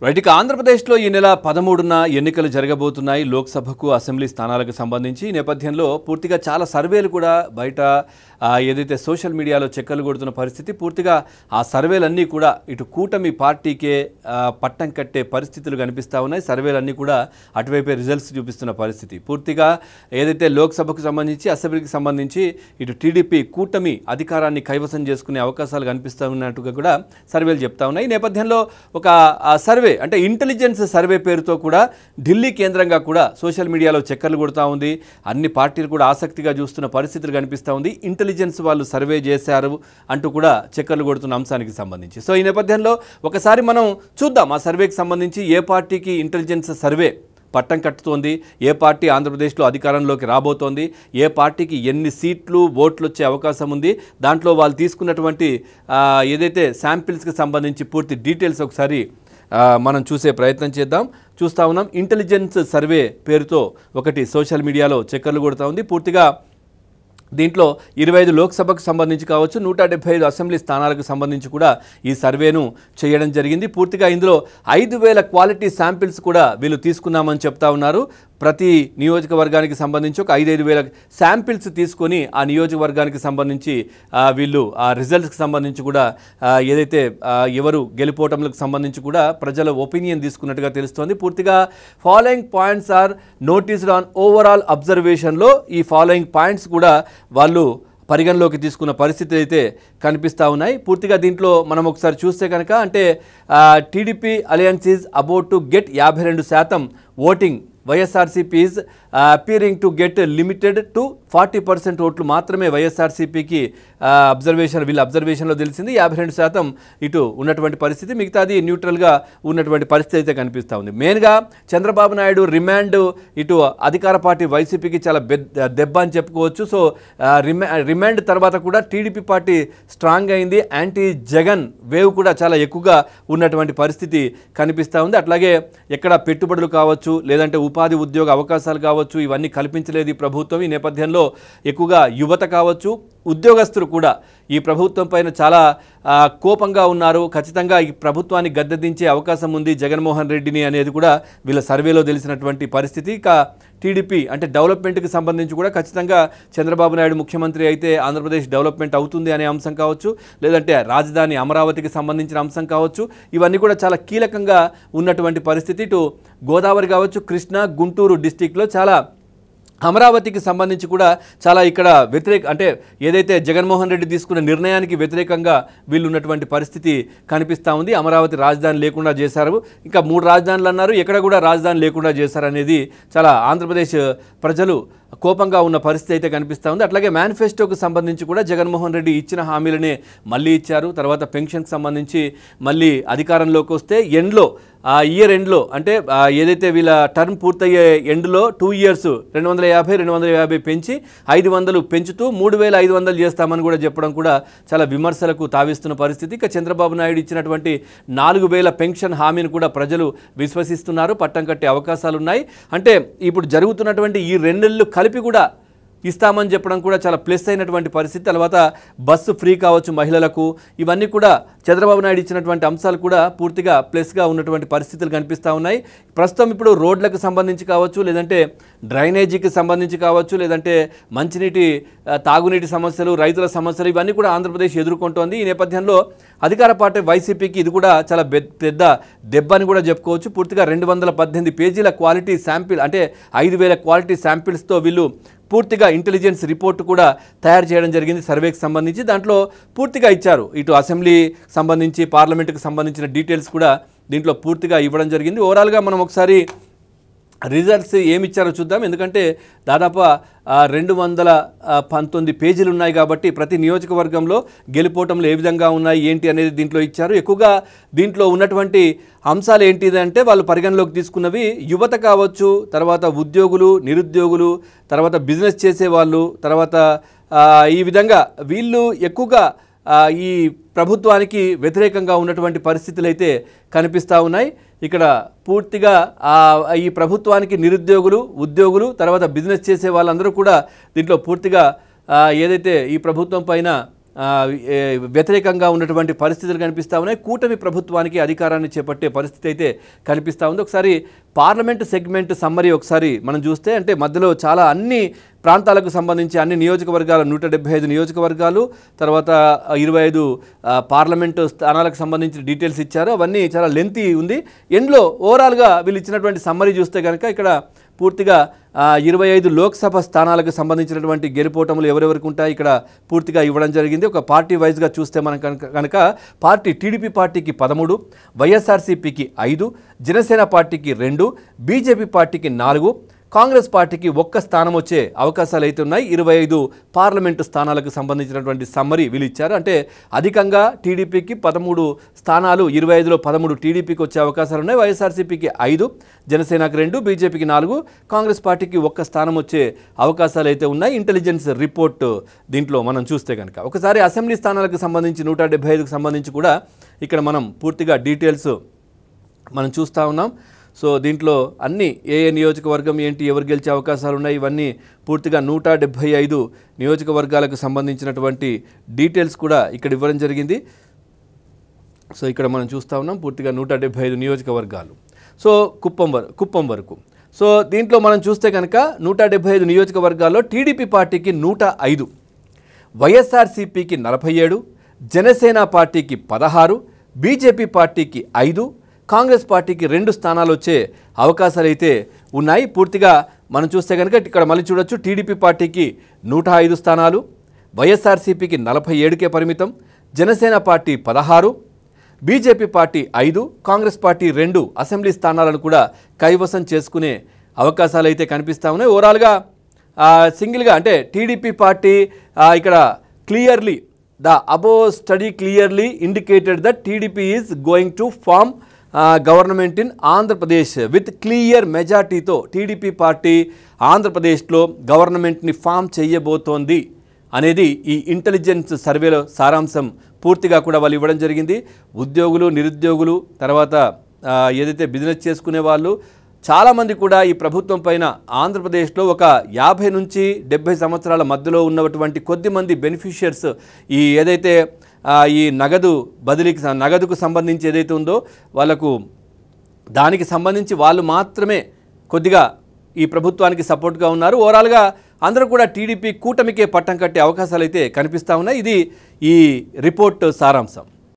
Right ఇక ఆంధ్రప్రదేశ్లో ఈ నెల 13న ఎన్నికలు జరగబోతున్నాయి లోక్సభకు అసెంబ్లీ స్థానాలకు సంబంధించి ఈ నేపథ్యంలో పూర్తిగా చాలా సర్వేలు కూడా బయట ఏదైతే సోషల్ మీడియాలో చెక్కలు కొడుతున్న పరిస్థితి పూర్తిగా ఆ సర్వేలన్నీ కూడా ఇటు కూటమి పార్టీకే పట్టం కట్టే పరిస్థితులు కనిపిస్తూ ఉన్నాయి సర్వేలన్నీ కూడా అటువైపే రిజల్ట్స్ చూపిస్తున్న పరిస్థితి పూర్తిగా ఏదైతే లోక్సభకు సంబంధించి అసెంబ్లీకి సంబంధించి ఇటు టీడీపీ కూటమి అధికారాన్ని కైవసం చేసుకునే అవకాశాలు కనిపిస్తూ ఉన్నట్టుగా కూడా సర్వేలు చెప్తా ఉన్నాయి ఈ నేపథ్యంలో ఒక సర్వే అంటే ఇంటెలిజెన్స్ సర్వే పేరుతో కూడా ఢిల్లీ కేంద్రంగా కూడా సోషల్ మీడియాలో చక్కర్లు కొడుతూ ఉంది అన్ని పార్టీలు కూడా ఆసక్తిగా చూస్తున్న పరిస్థితులు కనిపిస్తూ ఉంది ఇంటెలిజెన్స్ వాళ్ళు సర్వే చేశారు అంటూ కూడా చక్కర్లు కొడుతున్న అంశానికి సంబంధించి సో ఈ నేపథ్యంలో ఒకసారి మనం చూద్దాం ఆ సర్వేకి సంబంధించి ఏ పార్టీకి ఇంటెలిజెన్స్ సర్వే పట్టం కట్టుతోంది ఏ పార్టీ ఆంధ్రప్రదేశ్లో అధికారంలోకి రాబోతోంది ఏ పార్టీకి ఎన్ని సీట్లు ఓట్లు వచ్చే అవకాశం ఉంది దాంట్లో వాళ్ళు తీసుకున్నటువంటి ఏదైతే శాంపిల్స్కి సంబంధించి పూర్తి డీటెయిల్స్ ఒకసారి మనం చూసే ప్రయత్నం చేద్దాం చూస్తూ ఉన్నాం ఇంటెలిజెన్స్ సర్వే పేరుతో ఒకటి సోషల్ మీడియాలో చక్కర్లు కొడుతూ ఉంది పూర్తిగా దీంట్లో 25 లోక్సభకు సంబంధించి కావచ్చు 175 అసెంబ్లీ స్థానాలకు సంబంధించి కూడా ఈ సర్వేను చేయడం జరిగింది పూర్తిగా ఇందులో 5000 క్వాలిటీ శాంపిల్స్ కూడా వీళ్ళు తీసుకున్నామని చెప్తా ఉన్నారు ప్రతి నియోజకవర్గానికి సంబంధించి ఒక 5,000 శాంపిల్స్ తీసుకొని ఆ నియోజకవర్గానికి సంబంధించి వీళ్ళు ఆ రిజల్ట్స్కి సంబంధించి కూడా ఏదైతే ఎవరు గెలుపోవటంలకు సంబంధించి కూడా ప్రజల ఒపీనియన్ తీసుకున్నట్టుగా తెలుస్తోంది పూర్తిగా following points are noticed on overall అబ్జర్వేషన్లో ఈ ఫాలోయింగ్ పాయింట్స్ కూడా వాళ్ళు పరిగణలోకి తీసుకున్న పరిస్థితి అయితే కనిపిస్తూ ఉన్నాయి పూర్తిగా దీంట్లో మనం ఒకసారి చూస్తే కనుక అంటే TDP alliance is about to get 52% voting YSRCP is appearing to get limited to 40% ఓట్లు మాత్రమే వైఎస్ఆర్సీపీకి వీళ్ళ అబ్జర్వేషన్లో తెలిసింది 52% ఇటు ఉన్నటువంటి పరిస్థితి మిగతాది న్యూట్రల్గా ఉన్నటువంటి పరిస్థితి అయితే కనిపిస్తూ ఉంది మెయిన్గా చంద్రబాబు నాయుడు రిమాండ్ ఇటు అధికార పార్టీ వైసీపీకి చాలా దెబ్బ అని చెప్పుకోవచ్చు సో రిమాండ్ తర్వాత కూడా టీడీపీ పార్టీ స్ట్రాంగ్ అయింది యాంటీ జగన్ వేవ్ కూడా చాలా ఎక్కువగా ఉన్నటువంటి పరిస్థితి కనిపిస్తూ ఉంది అట్లాగే ఎక్కడ పెట్టుబడులు కావచ్చు లేదంటే ఉపాధి ఉద్యోగ అవకాశాలు కావచ్చు ఇవన్నీ కల్పించలేదు ఈ ప్రభుత్వం ఈ నేపథ్యంలో ఎక్కువగా యువత కావచ్చు ఉద్యోగస్తులు కూడా ఈ ప్రభుత్వం పైన చాలా కోపంగా ఉన్నారు ఖచ్చితంగా ఈ ప్రభుత్వాన్ని గద్దెదించే అవకాశం ఉంది జగన్మోహన్ రెడ్డిని అనేది కూడా వీళ్ళ సర్వేలో తెలిసినటువంటి పరిస్థితి ఇక టీడీపీ అంటే డెవలప్మెంట్కి సంబంధించి కూడా ఖచ్చితంగా చంద్రబాబు నాయుడు ముఖ్యమంత్రి అయితే ఆంధ్రప్రదేశ్ డెవలప్మెంట్ అవుతుంది అనే అంశం కావచ్చు లేదంటే రాజధాని అమరావతికి సంబంధించిన అంశం కావచ్చు ఇవన్నీ కూడా చాలా కీలకంగా ఉన్నటువంటి పరిస్థితి ఇటు గోదావరి కావచ్చు కృష్ణా గుంటూరు డిస్టిక్లో చాలా అమరావతికి సంబంధించి కూడా చాలా ఇక్కడ అంటే ఏదైతే జగన్మోహన్ రెడ్డి తీసుకున్న నిర్ణయానికి వ్యతిరేకంగా వీళ్ళు ఉన్నటువంటి పరిస్థితి కనిపిస్తూ ఉంది అమరావతి రాజధాని లేకుండా చేశారు ఇంకా 3 రాజధానులు అన్నారు ఎక్కడ కూడా రాజధాని లేకుండా చేశారనేది చాలా ఆంధ్రప్రదేశ్ ప్రజలు కోపంగా ఉన్న పరిస్థితి అయితే కనిపిస్తూ ఉంది అట్లాగే మేనిఫెస్టోకు సంబంధించి కూడా జగన్మోహన్ రెడ్డి ఇచ్చిన హామీలనే మళ్ళీ ఇచ్చారు తర్వాత పెన్షన్కి సంబంధించి మళ్ళీ అధికారంలోకి వస్తే ఇయర్ ఎండ్లో అంటే ఏదైతే వీళ్ళ టర్మ్ పూర్తయ్యే ఎండ్లో 2 ఇయర్స్ 250 పెంచి 500 పెంచుతూ 3,500 చేస్తామని కూడా చెప్పడం కూడా చాలా విమర్శలకు తావిస్తున్న పరిస్థితి ఇక చంద్రబాబు నాయుడు ఇచ్చినటువంటి 4,000 పెన్షన్ హామీని కూడా ప్రజలు విశ్వసిస్తున్నారు పట్టం కట్టే అవకాశాలు ఉన్నాయి అంటే ఇప్పుడు జరుగుతున్నటువంటి ఈ 2 నెలలు కలిపి కూడా ఇస్తామని చెప్పడం కూడా చాలా ప్లస్ అయినటువంటి పరిస్థితి తర్వాత బస్సు ఫ్రీ కావచ్చు మహిళలకు ఇవన్నీ కూడా చంద్రబాబు నాయుడు ఇచ్చినటువంటి అంశాలు కూడా పూర్తిగా ప్లస్గా ఉన్నటువంటి పరిస్థితులు కనిపిస్తూ ఉన్నాయి ప్రస్తుతం ఇప్పుడు రోడ్లకు సంబంధించి కావచ్చు లేదంటే డ్రైనేజీకి సంబంధించి కావచ్చు లేదంటే మంచినీటి తాగునీటి సమస్యలు రైతుల సమస్యలు ఇవన్నీ కూడా ఆంధ్రప్రదేశ్ ఎదుర్కొంటోంది ఈ నేపథ్యంలో అధికార పార్టీ వైసీపీకి ఇది కూడా చాలా పెద్ద దెబ్బ అని కూడా చెప్పుకోవచ్చు పూర్తిగా 218 పేజీల క్వాలిటీ శాంపిల్ అంటే 5,000 క్వాలిటీ శాంపిల్స్తో వీళ్ళు పూర్తిగా ఇంటెలిజెన్స్ రిపోర్ట్ కూడా తయారు చేయడం జరిగింది సర్వేకి సంబంధించి దాంట్లో పూర్తిగా ఇచ్చారు ఇటు అసెంబ్లీ సంబంధించి పార్లమెంటుకు సంబంధించిన డీటెయిల్స్ కూడా దీంట్లో పూర్తిగా ఇవ్వడం జరిగింది ఓవరాల్గా మనం ఒకసారి రిజల్ట్స్ ఏమి ఇచ్చారో చూద్దాం ఎందుకంటే దాదాపు 219 పేజీలు ఉన్నాయి కాబట్టి ప్రతి నియోజకవర్గంలో గెలుపోవటంలో ఏ విధంగా ఉన్నాయి ఏంటి అనేది దీంట్లో ఇచ్చారు ఎక్కువగా దీంట్లో ఉన్నటువంటి అంశాలు ఏంటిదంటే వాళ్ళు పరిగణలోకి తీసుకున్నవి యువత కావచ్చు తర్వాత ఉద్యోగులు నిరుద్యోగులు తర్వాత బిజినెస్ చేసేవాళ్ళు తర్వాత ఈ విధంగా వీళ్ళు ఎక్కువగా ఈ ప్రభుత్వానికి వ్యతిరేకంగా ఉన్నటువంటి పరిస్థితులు అయితే కనిపిస్తూ ఉన్నాయి ఇక్కడ పూర్తిగా ఈ ప్రభుత్వానికి నిరుద్యోగులు ఉద్యోగులు తర్వాత బిజినెస్ చేసే వాళ్ళందరూ కూడా దీంట్లో పూర్తిగా ఏదైతే ఈ ప్రభుత్వం పైన వ్యతిరేకంగా ఉన్నటువంటి పరిస్థితులు కనిపిస్తూ ఉన్నాయి. కూటమి ప్రభుత్వానికి అధికారాన్ని చేపట్టే పరిస్థితి అయితే కనిపిస్తూ ఉంది. ఒకసారి పార్లమెంటు సెగ్మెంట్ సమ్మరీ ఒకసారి మనం చూస్తే, అంటే మధ్యలో చాలా అన్ని ప్రాంతాలకు సంబంధించి అన్ని నియోజకవర్గాలు 175 నియోజకవర్గాలు, తర్వాత 25 పార్లమెంటు స్థానాలకు సంబంధించిన డీటెయిల్స్ ఇచ్చారు. అవన్నీ చాలా లెంతీ ఉంది. ఎండ్లో ఓవరాల్గా వీళ్ళు ఇచ్చినటువంటి సమ్మరీ చూస్తే కనుక ఇక్కడ పూర్తిగా 25 లోక్సభ స్థానాలకు సంబంధించినటువంటి గెలుపోటములు ఎవరెవరికి ఉంటాయి ఇక్కడ పూర్తిగా ఇవ్వడం జరిగింది. ఒక పార్టీ వైజ్గా చూస్తే మనం కనుక పార్టీ టీడీపీ పార్టీకి 13, వైఎస్ఆర్సీపీకి 5, జనసేన పార్టీకి 2, బీజేపీ పార్టీకి 4, కాంగ్రెస్ పార్టీకి 1 స్థానం వచ్చే అవకాశాలు అయితే ఉన్నాయి. 25 పార్లమెంటు స్థానాలకు సంబంధించినటువంటి సమ్మరీ వీళ్ళు ఇచ్చారు. అంటే అధికంగా టీడీపీకి 13 స్థానాలు, 25లో 13 టీడీపీకి వచ్చే అవకాశాలు ఉన్నాయి. వైఎస్ఆర్సీపీకి 5, జనసేనకు 2, బీజేపీకి 4, కాంగ్రెస్ పార్టీకి 1 స్థానం వచ్చే అవకాశాలు అయితే ఉన్నాయి. ఇంటెలిజెన్స్ రిపోర్ట్ దీంట్లో మనం చూస్తే కనుక ఒకసారి అసెంబ్లీ స్థానాలకు సంబంధించి 175కు సంబంధించి కూడా ఇక్కడ మనం పూర్తిగా డీటెయిల్స్ మనం చూస్తూ ఉన్నాం. సో దీంట్లో అన్ని ఏ నియోజకవర్గం ఏంటి, ఎవరు గెలిచే అవకాశాలు ఉన్నాయి, ఇవన్నీ పూర్తిగా 175 నియోజకవర్గాలకు సంబంధించినటువంటి డీటెయిల్స్ కూడా ఇక్కడ ఇవ్వడం జరిగింది. సో ఇక్కడ మనం చూస్తూ ఉన్నాం పూర్తిగా 175 నియోజకవర్గాలు. సో కుప్పం వరకు. సో దీంట్లో మనం చూస్తే కనుక 175 నియోజకవర్గాల్లో టీడీపీ పార్టీకి 105, వైఎస్ఆర్సీపీకి 47, జనసేన పార్టీకి 16, బీజేపీ పార్టీకి 5, కాంగ్రెస్ పార్టీకి 2 స్థానాలు వచ్చే అవకాశాలు అయితే ఉన్నాయి. పూర్తిగా మనం చూస్తే కనుక ఇక్కడ మళ్ళీ చూడొచ్చు, టీడీపీ పార్టీకి 105 స్థానాలు, వైఎస్ఆర్సీపీకి 47కే పరిమితం, Janasena party 16, BJP party 5, Congress party 2 assembly స్థానాలను కూడా కైవసం చేసుకునే అవకాశాలు అయితే కనిపిస్తూ ఉన్నాయి. ఓవరాల్గా సింగిల్గా అంటే టీడీపీ పార్టీ ఇక్కడ clearly the above study clearly indicated that TDP is going to form government in Andhra Pradesh with clear మెజార్టీతో టీడీపీ పార్టీ ఆంధ్రప్రదేశ్లో గవర్నమెంట్ని ఫామ్ చేయబోతోంది అనేది ఈ ఇంటెలిజెన్స్ సర్వేలో సారాంశం పూర్తిగా కూడా వాళ్ళు ఇవ్వడం జరిగింది. ఉద్యోగులు, నిరుద్యోగులు, తర్వాత ఏదైతే బిజినెస్ చేసుకునే వాళ్ళు చాలామంది కూడా ఈ ప్రభుత్వం పైన ఆంధ్రప్రదేశ్లో ఒక 50 నుంచి 70 సంవత్సరాల మధ్యలో ఉన్నటువంటి కొద్దిమంది బెనిఫిషియర్స్ ఈ ఏదైతే ఈ నగదుకు సంబంధించి ఏదైతే ఉందో వాళ్ళకు దానికి సంబంధించి వాళ్ళు మాత్రమే కొద్దిగా ఈ ప్రభుత్వానికి సపోర్ట్గా ఉన్నారు. ఓవరాల్గా అందరూ కూడా టీడీపీ కూటమికే పట్టం కట్టే అవకాశాలు అయితే కనిపిస్తూ ఉన్నాయి. ఇది ఈ రిపోర్ట్ సారాంశం.